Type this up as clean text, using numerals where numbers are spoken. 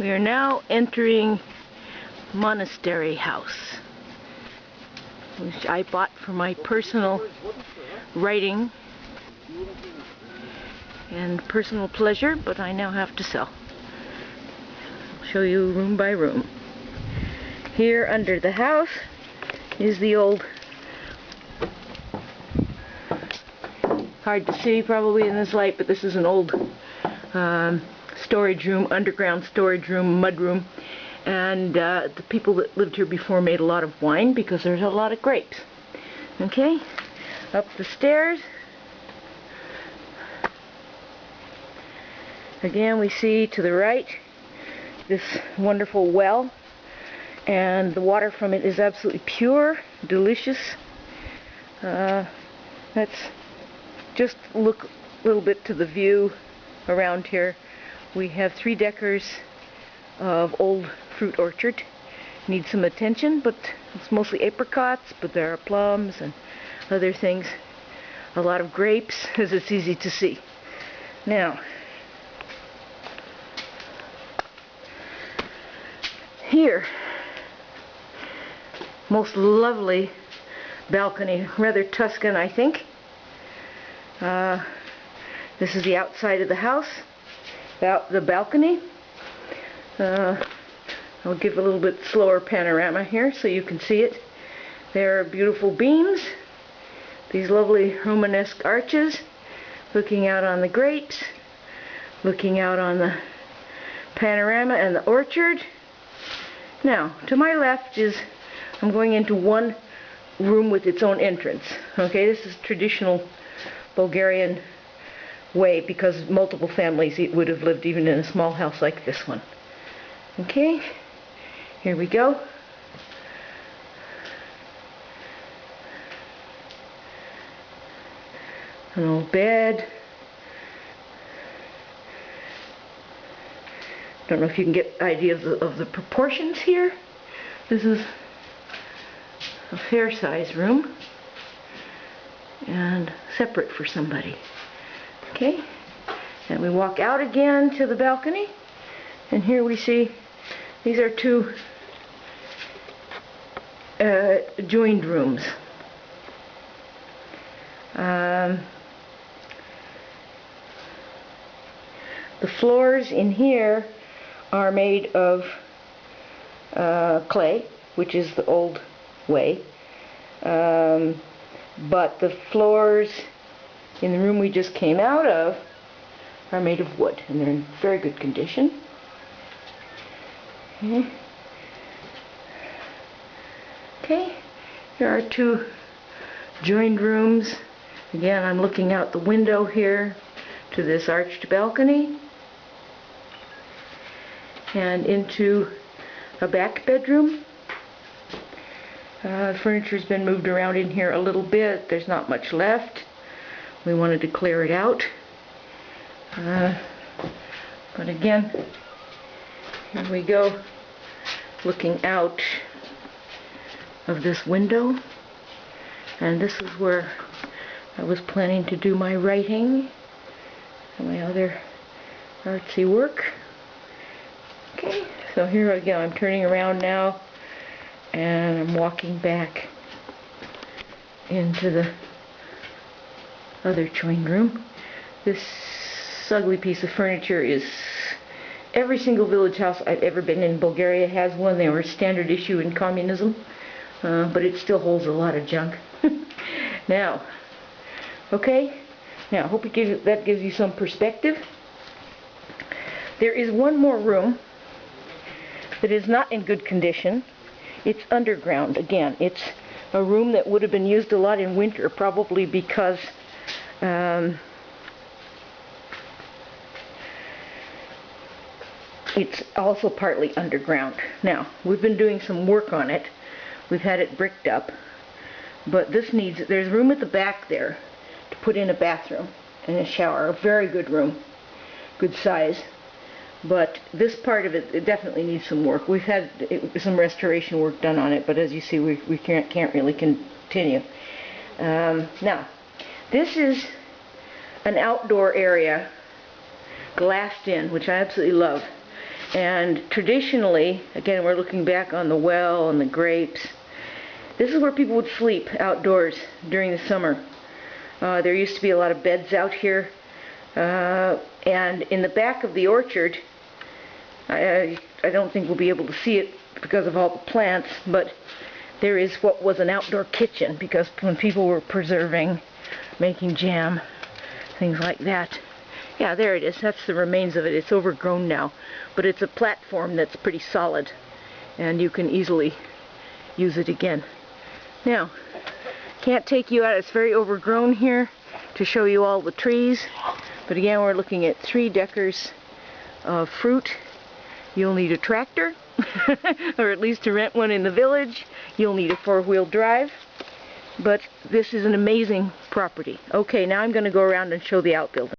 We are now entering monastery house, which I bought for my personal writing and personal pleasure, but I now have to sell. I'll show you room by room. Here under the house is the old, hard to see probably in this light, but this is an old storage room, underground storage room, mud room, and the people that lived here before made a lot of wine because there's a lot of grapes. Okay, up the stairs. Again, we see to the right this wonderful well, and the water from it is absolutely pure, delicious. Let's just look a little bit to the view around here. We have 3 deckers of old fruit orchard. Needs some attention, but it's mostly apricots, but there are plums and other things. A lot of grapes, as it's easy to see. Now, here, most lovely balcony, rather Tuscan, I think. This is the outside of the house, the balcony. I'll give a little bit slower panorama here so you can see it. There are beautiful beams, these lovely Romanesque arches, looking out on the grapes, looking out on the panorama and the orchard. Now, to my left is, I'm going into one room with its own entrance. Okay, this is traditional Bulgarian way because multiple families would have lived even in a small house like this one. Okay, here we go. An old bed. Don't know if you can get an idea of the proportions here. This is a fair size room and separate for somebody. Okay, and we walk out again to the balcony, and here we see these are 2 joined rooms. The floors in here are made of clay, which is the old way, but the floors in the room we just came out of are made of wood, and they're in very good condition. Okay, here are 2 joined rooms. Again, I'm looking out the window here to this arched balcony and into a back bedroom. Furniture's been moved around in here a little bit. There's not much left. We wanted to clear it out. But again, here we go, looking out of this window, and this is where I was planning to do my writing and my other artsy work. Okay, so here again, I'm turning around now and I'm walking back into the other joined room. This ugly piece of furniture is, every single village house I've ever been in Bulgaria has one. They were standard issue in communism, but it still holds a lot of junk. Now, okay, now I hope that gives you some perspective. There is one more room that is not in good condition. It's underground. Again, it's a room that would have been used a lot in winter, probably because it's also partly underground. Now, we've been doing some work on it. We've had it bricked up, but this needs, there's room at the back there to put in a bathroom and a shower. A very good room, good size. But this part of it definitely needs some work. We've had some restoration work done on it, but as you see, we can't really continue. Now, this is an outdoor area, glassed in, which I absolutely love. And traditionally, again, we're looking back on the well and the grapes, this is where people would sleep outdoors during the summer. There used to be a lot of beds out here, and in the back of the orchard, I don't think we'll be able to see it because of all the plants, but there is what was an outdoor kitchen, because when people were preserving, making jam, things like that. Yeah, there it is. That's the remains of it. It's overgrown now, but it's a platform that's pretty solid, and you can easily use it again. Now, can't take you out. It's very overgrown here to show you all the trees, but again, we're looking at 3 deckers of fruit. You'll need a tractor, or at least to rent one in the village. You'll need a 4-wheel drive, but this is an amazing property. Okay, now I'm going to go around and show the outbuilding.